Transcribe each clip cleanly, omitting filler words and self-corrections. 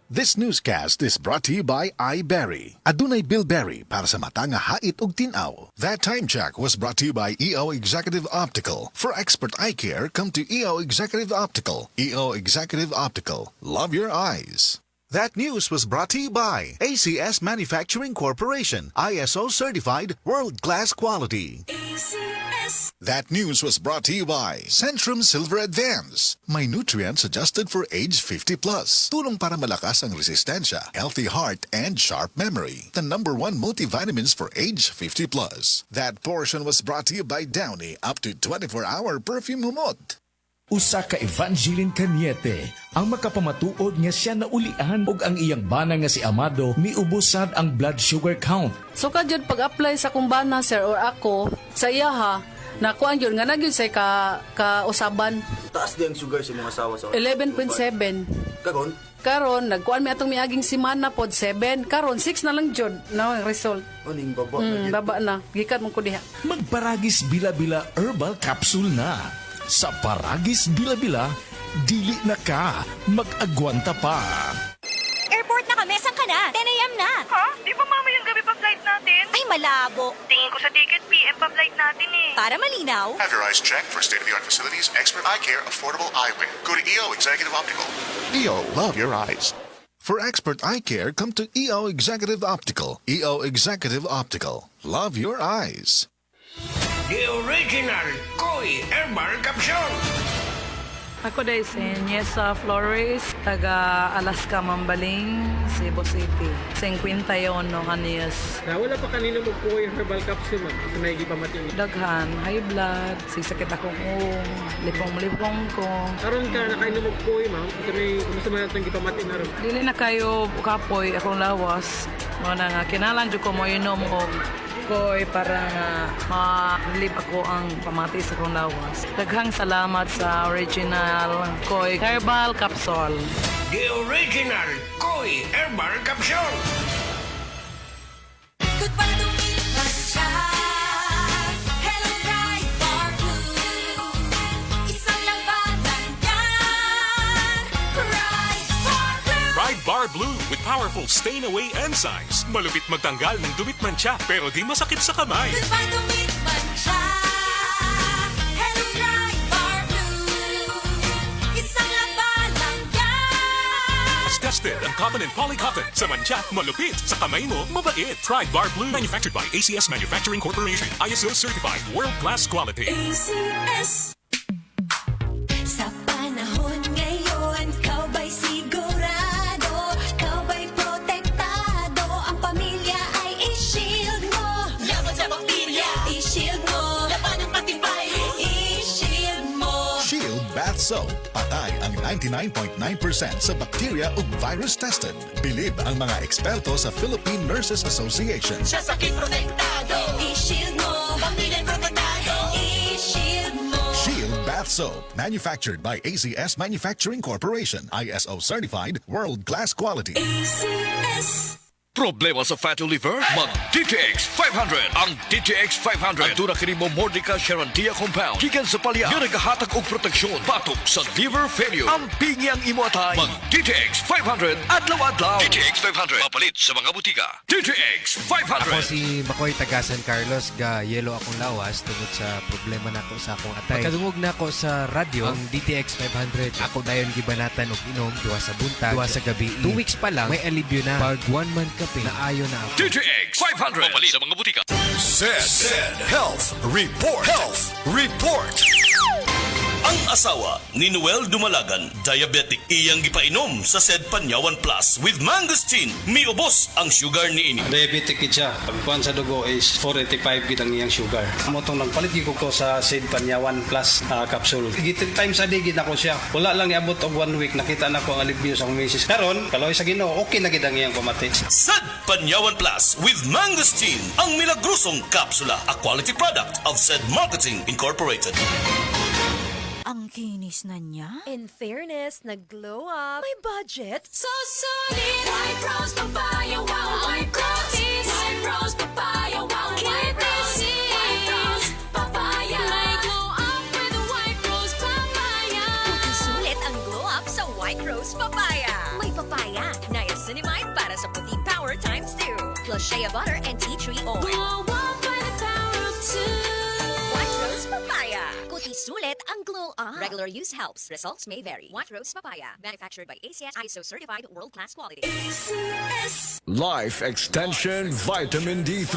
This newscast is brought to you by iBerry. Adunay Bilberry para sa mata nga hait ug tinaw. That time check was brought to you by EO Executive Optical. For expert eye care, come to EO Executive Optical. EO Executive Optical. Love your eyes. That news was brought to you by ACS Manufacturing Corporation. ISO certified world-class quality. ACS. That news was brought to you by Centrum Silver Advance. May nutrients adjusted for age 50 plus. Tulong para malakas ang resistensya, healthy heart, and sharp memory. The #1 multivitamins for age 50 plus. That portion was brought to you by Downy, up to 24-hour perfume humot. Usa ka Evangeline Cañete ang makapamatuod nga siya naulian og ang iyang bana nga si Amado miubusad ang blood sugar count. So kadyod pag-apply sa kumbana sir or ako sa iya ha, nakuan yun nga nagyod sa kausaban. Taas di ang sugar sa mga asawa sa 11.7. Karon nagkuan mi atong miaging semana pod 7. Karon 6 na lang jud na ang result. Aning baba na Baba na. Gikan mo ko diha. Magparagis bila-bila herbal capsule na. Sa Paragis Bila-Bila, dili na ka mag-agwanta pa. Airport na kami. Saan ka na? 10 a.m. na. Ha? Di ba mamayang gabi pa flight natin? Ay, malabo. Tingin ko sa ticket, PM pa flight natin eh. Para malinaw. Have your eyes checked for state-of-the-art facilities, expert eye care, affordable eyewear. Go to EO Executive Optical. EO, love your eyes. For expert eye care, come to EO Executive Optical. EO Executive Optical. Love your eyes. The original Koi Herbal Capsule. Ako dahil si Niesa Flores, taga Alaska, Mambaling, Cebu City. 51 no kaniyas. Wala pa kanino magkuha yung herbal capsule, ma'am. Kasi may gipamatay. Daghan, high blood, sisakit akong lipong-lipong ko. Karon ka, nakainom magkuha, ma'am. Kasi may kumusta man itong gipamatay na rin. Dili na kayo kapoy akong lawas. Mga nga kinalan jud ko mo inom og koy para nga ma-relieve ako ang pamati sa akong lawas. Daghang salamat sa original Koy Herbal Capsule. The original Koi Herbal Capsule. Good para tumilas siya. Hello, bright bar blue. Isang labanan yan. Bright bar blue. Pride Bar Blue with powerful stain-away enzymes. Malupit magtanggal ng dumit mancha pero di masakit sa kamay. Good para tumilas siya. Hello, bright bar blue. Isang labanan yan. As tested ang cotton and polycotton. Sa mancha, malupit. Sa kamay mo, mabait. Pride Bar Blue. Manufactured by ACS Manufacturing Corporation. ISO certified. World-class quality. ACS. Sa panahon ngayon, kau ba'y sigurado? Kau ba'y protektado? Ang pamilya ay i-shield mo. Laban sa bakterya, i-shield mo. Laban ng pati virus, i-shield mo. Shield Bath Soap. Patay ang 99.9% sa bacteria ug virus tested. Bilib ang mga eksperto sa Philippine Nurses Association. Sa sakit protektado, i-shield mo. Pamilya protektado, i-shield mo. Shield Bath Soap. Manufactured by ACS Manufacturing Corporation. ISO certified. World-class quality. ACS. Problema sa fatty liver? Mag DTX 500. Ang DTX 500 ang tunang kini mo Mordica Sharantia compound gikan sa palya nga nagahatag og proteksyon batok sa liver failure. Ang pingyang imo atay. Mag DTX 500 adlaw-adlaw. DTX 500 mapalit sa mga butika. DTX 500. Ako si Makoy taga San Carlos, ga yelo akong lawas tungod sa problema nako sa akong atay. Pagkadungog nako sa radyo ang DTX 500. Ako dayon gibanatan og inom duwa sa buntag, duwa sa gabi. 2 weeks pa lang may alibyo na. Pag 1 month kape na ayo na ako. DTX 500 mapalit sa mga butika. Said Health Report. Health Report. Ang asawa ni Noel Dumalagan, diabetic. Iyang gipainom sa SED Panyawan Plus with mangosteen. Miubos ang sugar ni ini. Diabetic kid siya. Pagkuhan sa dugo is 485 gid ang iyang sugar. Motong nagpalit ko sa SED Panyawan Plus capsule. 3 times a day gid ako siya. Wala lang niabot og 1 week nakita na ko ang alibyo sa akong misis. Karon, kaloy sa Ginoo, okay na gid ang iyang pamati. SED Panyawan Plus with mangosteen. Ang milagrosong kapsula. A quality product of SED Marketing Incorporated. Ang kinis na niya. In fairness, nag-glow up. May budget? So solid! White Rose Papaya, wow! White Roses! White Rose Papaya, wow! White Roses! White Rose Papaya! May glow up with a White Rose Papaya! Sulit ang glow up sa White Rose Papaya. May papaya na plus shea butter and tea tree oil. Glow up by the power of two. White rose papaya. Kuti sulit ang glow up. Regular use helps. Results may vary. White rose papaya. Manufactured by ACS ISO certified world-class quality. ACS. Life Extension Vitamin D3.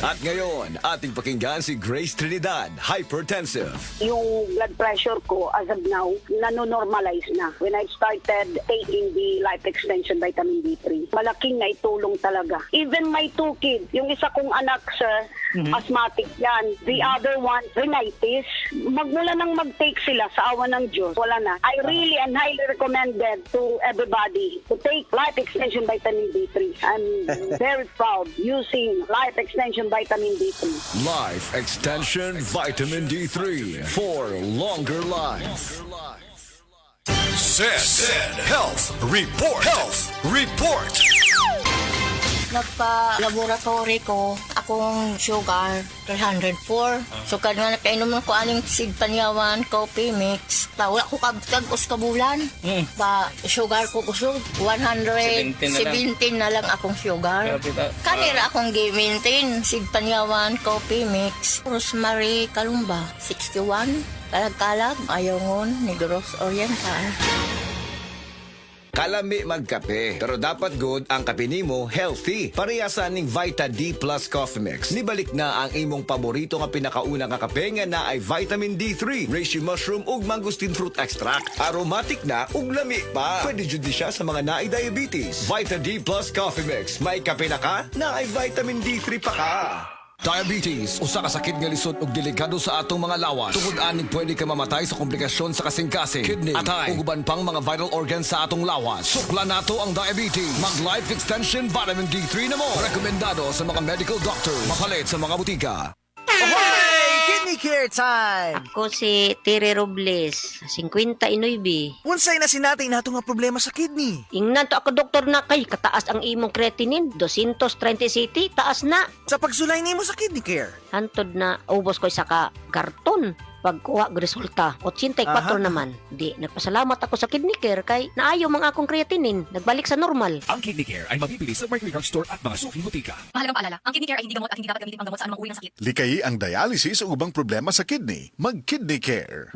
At ngayon, ating pakinggan si Grace Trinidad, hypertensive. Yung blood pressure ko as of now, nanonormalize na. When I started taking the Life Extension Vitamin D3, malaking naitulong talaga. Even my 2 kids, yung isa kong anak, sir, asthmatic yan. The other one, rhinitis. Magmula nang mag-take sila sa awa ng Diyos, wala na. I really and highly recommended to everybody to take Life Extension Vitamin D3. I'm very proud using Life Extension Vitamin D3. Life Extension Vitamin D3 for longer life. Said Health Report. Health Report. Nagpa-laboratory ko, akong sugar, 304. So, kanina nakainom ko aning Sid Panyawan, coffee mix. Wala ko kabtag-os kabulan. Sugar ko kusog, 117 na lang akong sugar. Kanira akong gi-maintain, Sid Panyawan, coffee mix. Rosemary Kalumba, 61. Kalag-kalag, Ayongon, Negros Oriental. Kalami magkape, pero dapat good ang kape nimo healthy. Parehasan ning Vita D Plus Coffee Mix. Nibalik na ang imong paborito nga pinakauna nga kape nga na ay vitamin D3, reishi mushroom ug mangosteen fruit extract. Aromatic na ug lami pa. Pwede jud di siya sa mga naay diabetes. Vita D Plus Coffee Mix. May kape na ka, na ay vitamin D3 pa ka. Diabetes, usa ka sakit nga lisod ug delikado sa atong mga lawas. Tungod aning pwede ka mamatay sa komplikasyon sa kasing-kasing, kidney, atay, ug uban pang mga vital organs sa atong lawas. Sukla nato ang diabetes. Mag Life Extension Vitamin D3 na mo. Rekomendado sa mga medical doctors. Makalit sa mga butika. Kidney Care Time! Ako si Tere Robles, 59. Unsay na sinatay nato nga problema sa kidney? Ingnan to ako doktor na kay kataas ang imong creatinine, 230 city, taas na. Sa pagsulay nimo sa Kidney Care? Hantod na ubos ko sa karton. Pagkuha og resulta, 84 naman. Di, nagpasalamat ako sa Kidney Care kay naayo mga akong creatinine, nagbalik sa normal. Ang Kidney Care ay mabibili sa Mercury Drug Store at mga suking butika. Mahalagang paalala, ang Kidney Care ay hindi gamot at hindi dapat gamitin pang gamot sa anumang uri ng sakit. Likayi ang dialysis o ubang problema sa kidney. Mag-Kidney Care.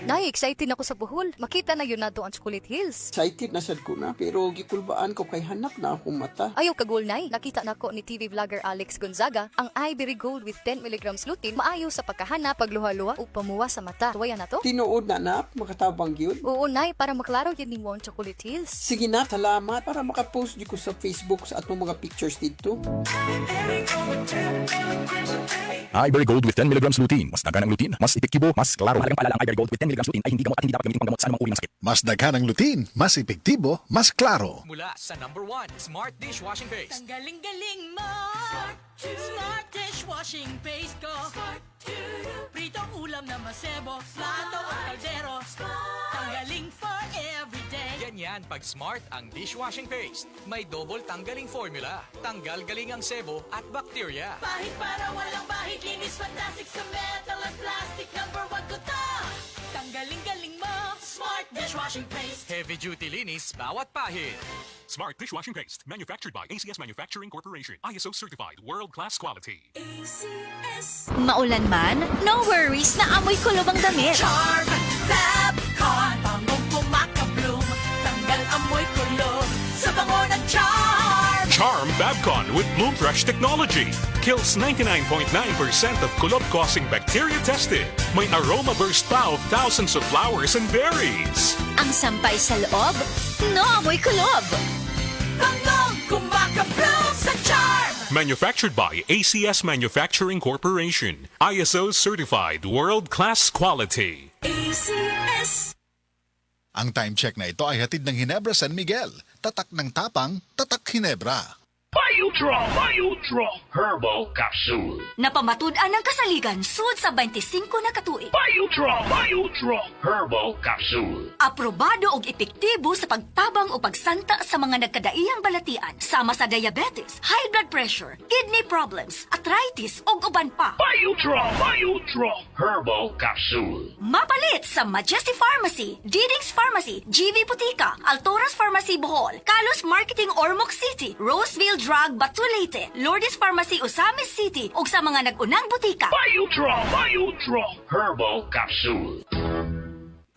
Nay, excited ako sa buhol. Makita na yun nato ang Chocolate Hills. Excited na sad ko na, pero gikulbaan ko kay hanap na akong mata. Ayaw kagul, Nay. Nakita na ko ni TV vlogger Alex Gonzaga ang Ivory Gold with 10 mg lutein maayo sa pagkahanap, pagluha-luha o pamuwa sa mata. Tuwaya na to? Tinuod na, makatabang yun. Oo, Nay, para maklaro yun ni mo ang Chocolate Hills. Sige na, salamat para makapost di ko sa Facebook sa atong mga pictures dito. Ivory Gold with 10 mg lutein. Mas dagan ang lutein, mas epektibo, mas klaro. Mahalagang paalala, ang Ivory Gold with 10 mg lutein ay hindi gamot at hindi dapat gamitin pang gamot sa anumang uri ng sakit. Mas daghan ang lutein, mas epektibo, mas klaro. Mula sa number 1, Smart Dishwashing Paste. Tanggaling-galing mo. Smart dishwashing paste ko. Pritong ulam na masebo, plato o kaldero. Tanggaling for everyday. Ganyan pag Smart ang dishwashing paste. May double tanggaling formula. Tanggal galing ang sebo at bacteria. Bahid para walang bahid, linis fantastic sa metal at plastic. Number 1 ko to. Tanggaling-galing mo. Smart dishwashing paste. Heavy duty linis bawat pahid. Smart Dishwashing Paste. Manufactured by ACS Manufacturing Corporation. ISO certified. World-class quality. ACS. Maulan man, no worries na amoy kulob ang damit. Charm Fabcon. Bangong kumakabloom. Tanggal amoy kulob sa bango ng Charm. Charm Fabcon with Bloom Fresh technology. Kills 99.9% of kulob-causing bacteria tested. May aroma burst pa of thousands of flowers and berries. Ang sampay sa loob, no amoy kulob. Bangong kumakabloom sa Charm. Manufactured by ACS Manufacturing Corporation. ISO certified. World-class quality. ACS. Ang time check na ito ay hatid ng Ginebra San Miguel. Tatak ng tapang, tatak Ginebra. Biodraw Herbal Capsule. Napamatud-an ng kasaligan sud sa 25 na katuig. Biodraw Herbal Capsule. Aprobado og epektibo sa pagtabang o pagsanta sa mga nagkadaiyang balatian sama sa diabetes, high blood pressure, kidney problems, arthritis ug uban pa. Biodraw Herbal Capsule. Mapalit sa Majesty Pharmacy, Diding's Pharmacy, GV Putika, Altoras Pharmacy Bohol, Kalos Marketing Ormoc City, Roseville Drug Batulete, Lourdes Pharmacy Osamis City ug sa mga nag-unang butika. Biodraw Herbal Capsule.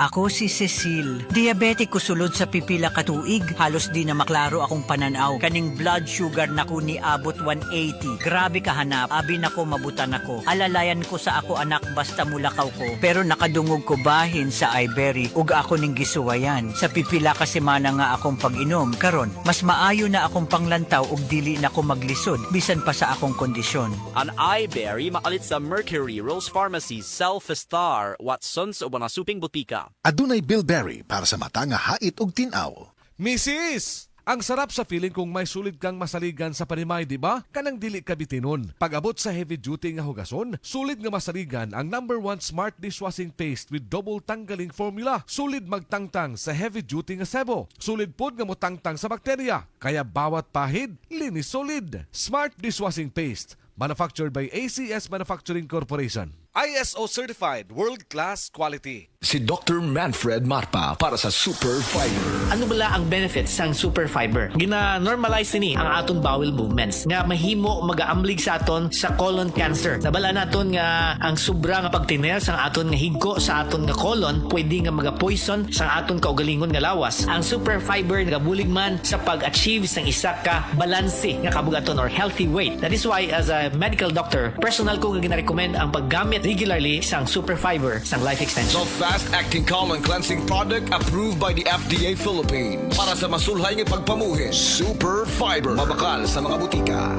Ako si Cecil. Diabetic ko sulod sa pipila katuig. Halos di na maklaro akong pananaw. Kaning blood sugar nako ni abot 180. Grabe kahanap. Abi nako mabutan ako. Alalayan ko sa ako anak basta mulakaw ko. Pero nakadungog ko bahin sa iBerry ug ako ning gisuwayan. Sa pipila ka semana nga akong pag-inom. Karon, mas maayo na akong panglantaw ug dili na ko maglisod bisan pa sa akong kondisyon. An iBerry makalit sa Mercury, Rose Pharmacy, Self-Star, Watsons o Banasuping Butika. Adunay bilberry para sa mata nga hait ug tin-aw. Mrs. Ang sarap sa feeling kung may sulit kang masaligan sa panimay, di ba? Kanang dili ka bitinon. Pag-abot sa heavy duty nga hugason, sulit nga masaligan ang #1 smart dishwashing paste with double tanggaling formula. Sulit magtangtang sa heavy duty nga sebo. Sulit pod nga motangtang sa bakterya. Kaya bawat pahid, linis solid. Smart dishwashing paste. Manufactured by ACS Manufacturing Corporation. ISO certified, world-class quality. Si Dr. Manfred Marpa para sa Super Fiber. Ano bala ang benefits sang Super Fiber? Gina-normalize ni ang aton bowel movements nga mahimo magaamblig sa aton sa colon cancer. Nabala naton nga ang sobra nga pagtiner sang aton nga higko sa aton nga colon pwede nga maga-poison sa aton kaugalingon nga lawas. Ang Super Fiber nagabulig man sa pag-achieve sang isa ka balanse nga kabugaton or healthy weight. That is why as a medical doctor, personal ko nga gina-recommend ang paggamit regularly sang Super Fiber sang Life Extension. So fast-acting colon cleansing product approved by the FDA Philippines. Para sa masulhay ng pagpamuhin, Super Fiber. Mabakal sa mga butika.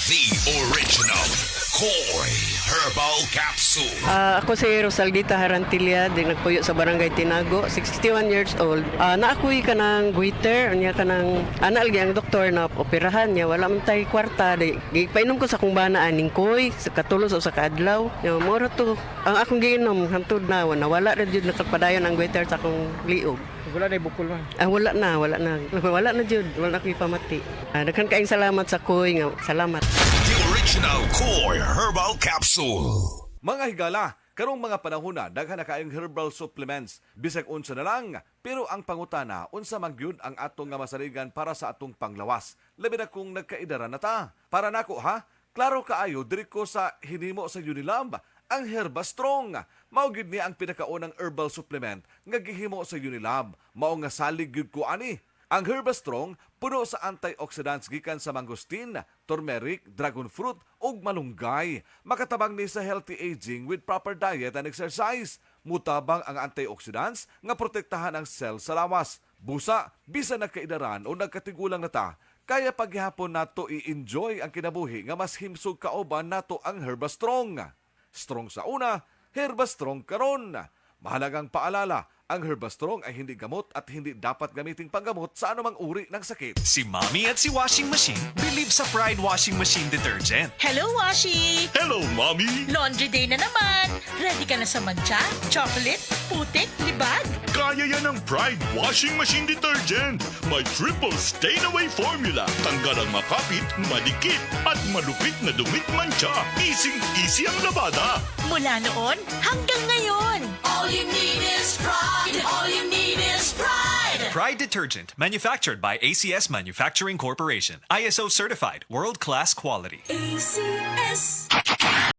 The original Koi Herbal Capsule. Ako si Rosaldita Harantilla, di nagpuyo sa Barangay Tinago, 61 years old. Naakuy ka ng goiter, niya ka ng analgi ang doktor na operahan niya, wala man tayo kwarta. Painom ko sa kung bana aning koy, sa katulos o sa kaadlaw. Moro to, ang akong giinom, hantod na, wala rin yun nakapadayon ang goiter sa akong liog. Wala na bukol man. Wala na. Wala na jud, wala na ko'y pamati. Daghan kaayong salamat sa koy nga, salamat. The original Koi Herbal Capsule. Mga higala, karong mga panahon na daghan na kaayong herbal supplements. Bisag unsa na lang, pero ang pangutana, unsa man gyud ang atong nga masaligan para sa atong panglawas. Labi na kung nagkaidaran na ta. Para nako ha, klaro kaayo diri ko sa hinimo sa Unilab, ang Herba Strong. Mao gyud ni ang pinakaunang herbal supplement nga gihimo sa Unilab. Mao nga salig gyud ko ani. Ang Herba Strong puno sa antioxidants gikan sa mangosteen, turmeric, dragon fruit ug malunggay. Makatabang ni sa healthy aging with proper diet and exercise. Mutabang ang antioxidants nga protektahan ang cell sa lawas. Busa, bisan nagkaidaran o nagkatigulang na ta, kaya paghihapon nato i-enjoy ang kinabuhi nga mas himsog kaoban nato ang Herba Strong. Strong sa una, Herba Strong karon. Mahalagang paalala, ang Herba Strong ay hindi gamot at hindi dapat gamiting panggamot sa anumang uri ng sakit. Si Mommy at si Washing Machine believe sa Pride Washing Machine Detergent. Hello, Washi! Hello, Mommy! Laundry day na naman! Ready ka na sa mancha, chocolate, putik, libag? Kaya yan ang Pride Washing Machine Detergent. May triple stain-away formula. Tanggal ang makapit, madikit, at malupit na dumit mancha. Easy-easy ang labada. Mula noon hanggang ngayon. All you need is pride. All you need is pride. Pride Detergent, manufactured by ACS Manufacturing Corporation. ISO certified, world-class quality. ACS.